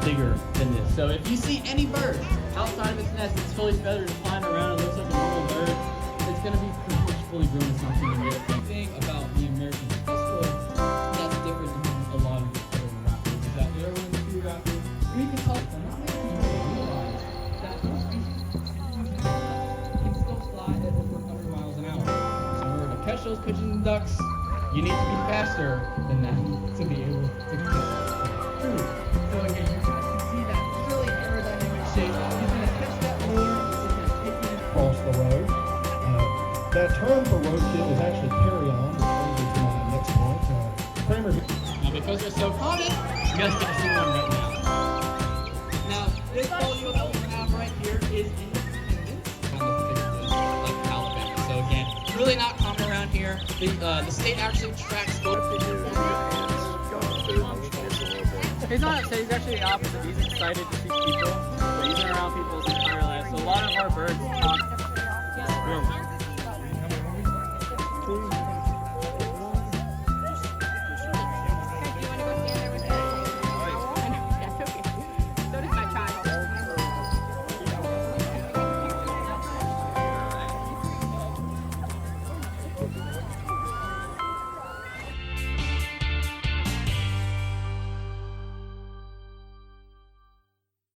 bigger than this. So if you see any bird outside of its nest, it's fully feathered and flying around, it looks like a normal bird, it's going to be pretty much fully grown. It's not something new. The thing about the American kestrel that's different than a lot of the other raptors is that they're one of the few raptors, and you can tell from not many people realize that most species can still fly at over 100 miles an hour. So in order to catch those pigeons and ducks, you need to be faster than that to be able to catch food. So again, you can see that really aerodynamic shape. He's going to catch that lure, it's going to take it across the road. That term for roadkill is actually carry-on, which brings me to my next point. Kramer. Now because they're so common, you guys get to see one right now. Now, this folio that we have right here is independent on this particular like Alabama. So again, really not common around here. The state actually tracks both. He's not upset, he's actually the opposite. He's excited to see people, but he's been around people his entire life. So a lot of our birds talk.